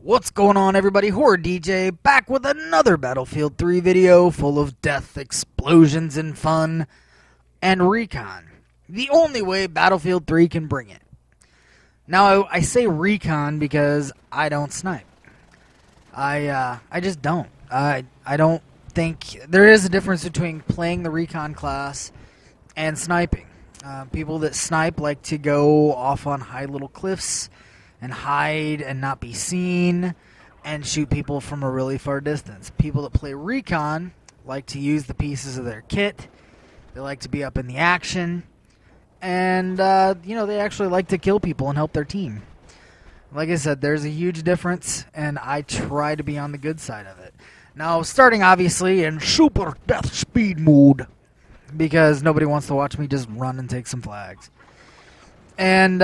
What's going on, everybody? Horror DJ back with another Battlefield 3 video full of death, explosions, and fun, and recon. The only way Battlefield 3 can bring it. Now, I say recon because I don't snipe. I just don't. I don't think there is a difference between playing the recon class and sniping. People that snipe like to go off on high little cliffs and hide and not be seen and shoot people from a really far distance. People that play recon like to use the pieces of their kit. They like to be up in the action. And, they actually like to kill people and help their team. Like I said, there's a huge difference, and I try to be on the good side of it. Now, starting obviously in super death speed mode, because nobody wants to watch me just run and take some flags. And,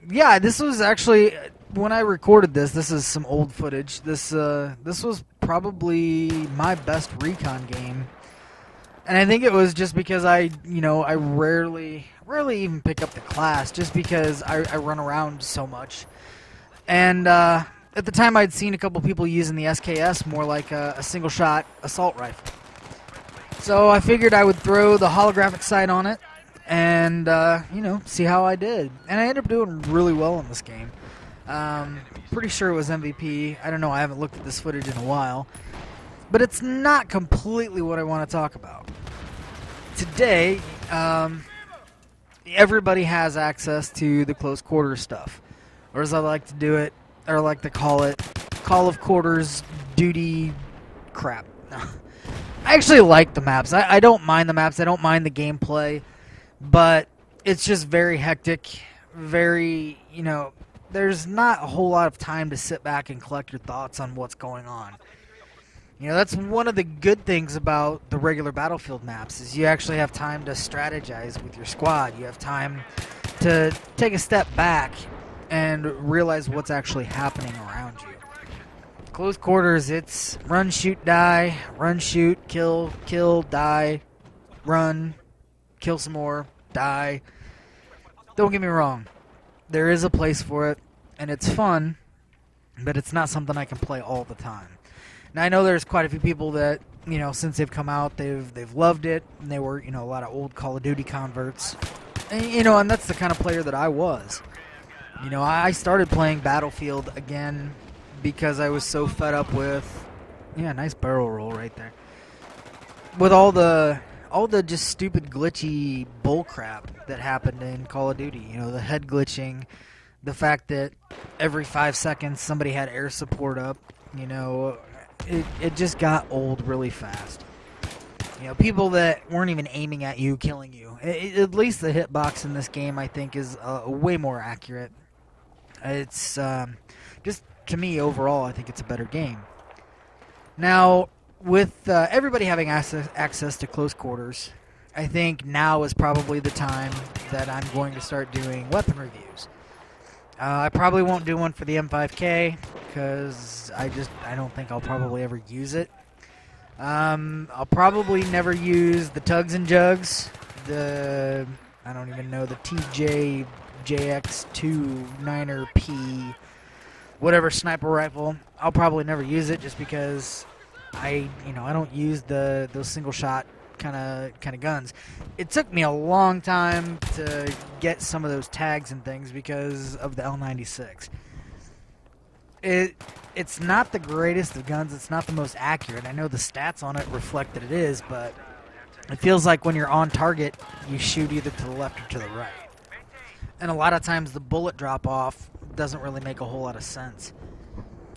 yeah, this was actually, when I recorded this is some old footage. This was probably my best recon game. And I think it was just because I rarely even pick up the class, just because I run around so much. And at the time I'd seen a couple people using the SKS more like a single-shot assault rifle. So I figured I would throw the holographic sight on it and, see how I did. And I ended up doing really well in this game. Pretty sure it was MVP. I don't know, I haven't looked at this footage in a while. But it's not completely what I want to talk about. Today, everybody has access to the close quarters stuff. Or as I like to do it, or like to call it, Call of Quarters duty crap. I actually like the maps. I don't mind the maps. I don't mind the gameplay. But it's just very hectic. Very, there's not a whole lot of time to sit back and collect your thoughts on what's going on. That's one of the good things about the regular Battlefield maps, is you actually have time to strategize with your squad. You have time to take a step back and realize what's actually happening around you. Close quarters, it's run, shoot, die, run, shoot, kill, die, run, kill some more, die. Don't get me wrong. There is a place for it, and it's fun, but it's not something I can play all the time. Now, I know there's quite a few people that, since they've come out, they've loved it, and they were, a lot of old Call of Duty converts. And, and that's the kind of player that I was. I started playing Battlefield again because I was so fed up with, nice barrel roll right there, with all the just stupid glitchy bullcrap that happened in Call of Duty. The head glitching, the fact that every 5 seconds somebody had air support up, It just got old really fast. People that weren't even aiming at you, killing you. At least the hitbox in this game, I think, is way more accurate. It's just, to me, overall, I think it's a better game. Now, with everybody having access to close quarters, I think now is probably the time that I'm going to start doing weapon reviews. I probably won't do one for the M5K because I don't think I'll probably ever use it. I'll probably never use the Tugs and Jugs, I don't even know, the TJ JX2 9er P, whatever sniper rifle. I'll probably never use it just because I don't use those single shot kind of guns. It took me a long time to get some of those tags and things because of the L96. It's not the greatest of guns. It's not the most accurate. I know the stats on it reflect that it is, but it feels like when you're on target, you shoot either to the left or to the right. And a lot of times the bullet drop off doesn't really make a whole lot of sense.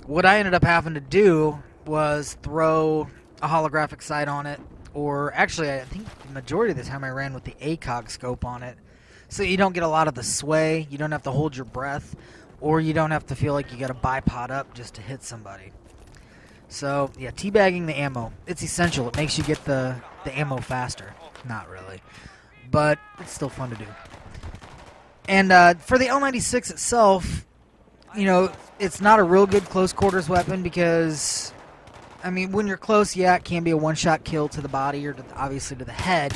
What I ended up having to do was throw a holographic sight on it, or actually I think the majority of the time I ran with the ACOG scope on it, so you don't get a lot of the sway, you don't have to hold your breath, or you don't have to feel like you got to bipod up just to hit somebody. So yeah, teabagging the ammo, it's essential. It makes you get the ammo faster. Not really, but it's still fun to do. And for the L96 itself, it's not a real good close quarters weapon because, when you're close, yeah, it can be a one-shot kill to the body or obviously to the head.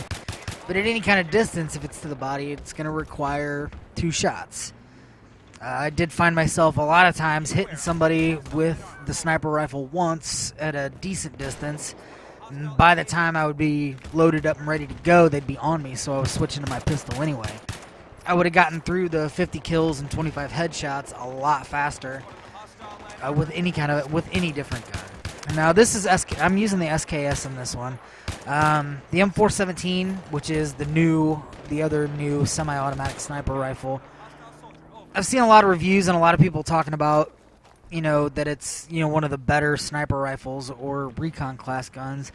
But at any kind of distance, if it's to the body, it's going to require 2 shots. I did find myself a lot of times hitting somebody with the sniper rifle once at a decent distance. And by the time I would be loaded up and ready to go, they'd be on me, so I was switching to my pistol anyway. I would have gotten through the 50 kills and 25 headshots a lot faster with any different gun. Now this is I'm using the SKS in this one. The M417, which is the other new semi-automatic sniper rifle. I've seen a lot of reviews and a lot of people talking about, that it's, one of the better sniper rifles or recon class guns.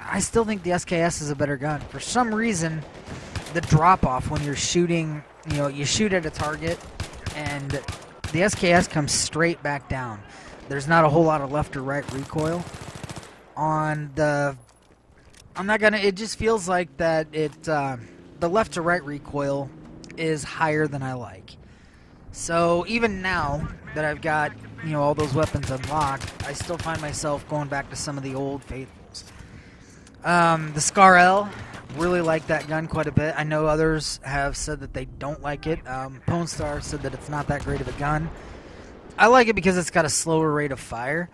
I still think the SKS is a better gun. For some reason, the drop-off when you're shooting, you shoot at a target and the SKS comes straight back down. There's not a whole lot of left or right recoil. On that gun, it just feels like that the left to right recoil is higher than I like. So even now that I've got, all those weapons unlocked, I still find myself going back to some of the old faithfuls. The Scar L, really like that gun quite a bit. I know others have said that they don't like it. Pone Star said that it's not that great of a gun. I like it because it's got a slower rate of fire.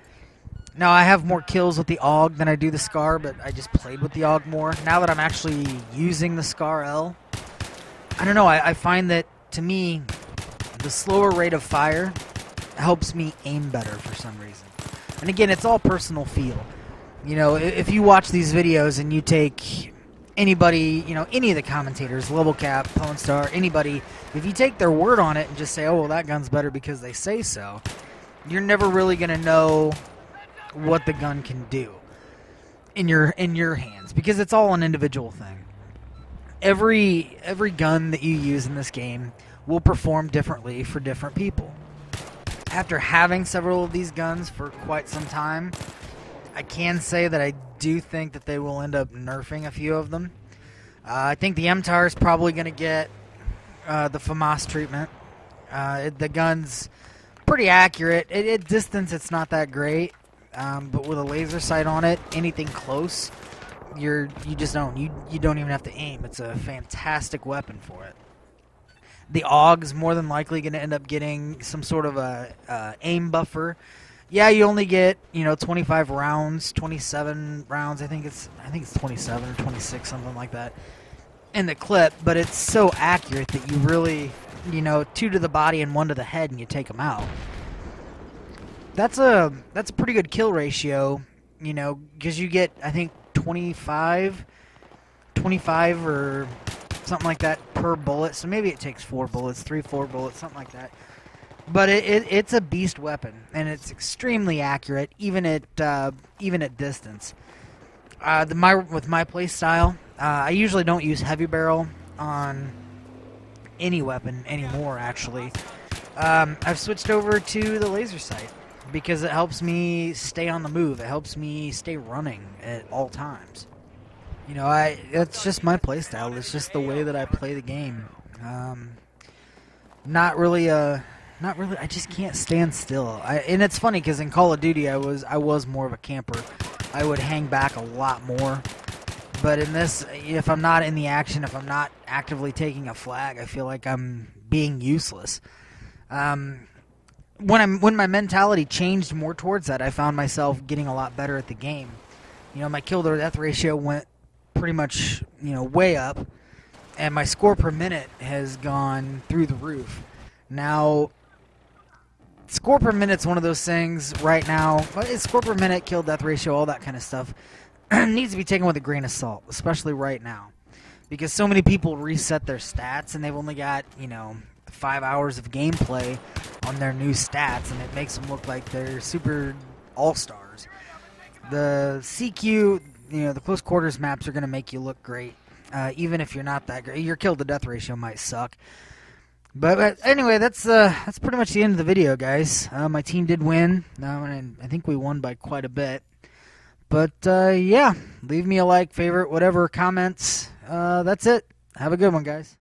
Now, I have more kills with the AUG than I do the Scar, but I just played with the AUG more. Now that I'm actually using the Scar L, I don't know, I find that, to me, the slower rate of fire helps me aim better for some reason. And again, it's all personal feel. If you watch these videos and you take anybody, any of the commentators, Level Cap, Pone Star, anybody, if you take their word on it and just say, oh, well, that gun's better because they say so, you're never really going to know what the gun can do in your hands, because it's all an individual thing. Every gun that you use in this game will perform differently for different people. After having several of these guns for quite some time, I can say that I do think that they will end up nerfing a few of them. I think the MTAR is probably going to get the FAMAS treatment. The gun's pretty accurate. At distance, it's not that great, but with a laser sight on it, anything close, you don't even have to aim. It's a fantastic weapon for it. The AUG's more than likely going to end up getting some sort of a aim buffer. Yeah, you only get 25 rounds, 27 rounds. I think it's 27 or 26, something like that, in the clip. But it's so accurate that you really, 2 to the body and 1 to the head, and you take them out. That's a pretty good kill ratio, because you get, I think, 25 or something like that per bullet. So maybe it takes 4 bullets, 4 bullets, something like that. But it's a beast weapon, and it's extremely accurate, even at distance. With my play style, I usually don't use heavy barrel on any weapon anymore. Actually, I've switched over to the laser sight because it helps me stay on the move. It helps me stay running at all times. It's just my play style. It's just the way that I play the game. Not really. I just can't stand still. And it's funny because in Call of Duty, I was more of a camper. I would hang back a lot more. But in this, if I'm not in the action, if I'm not actively taking a flag, I feel like I'm being useless. When my mentality changed more towards that, I found myself getting a lot better at the game. My kill to death ratio went pretty much, way up, and my score per minute has gone through the roof. Now, score per minute's one of those things right now. Score per minute, kill death ratio, all that kind of stuff needs to be taken with a grain of salt, especially right now, because so many people reset their stats and they've only got 5 hours of gameplay on their new stats, and it makes them look like they're super all-stars. The CQ, the close quarters maps are going to make you look great, even if you're not that great. Your kill to death ratio might suck. But anyway, that's pretty much the end of the video, guys. My team did win, and I think we won by quite a bit. But yeah, leave me a like, favorite, whatever, comments. That's it. Have a good one, guys.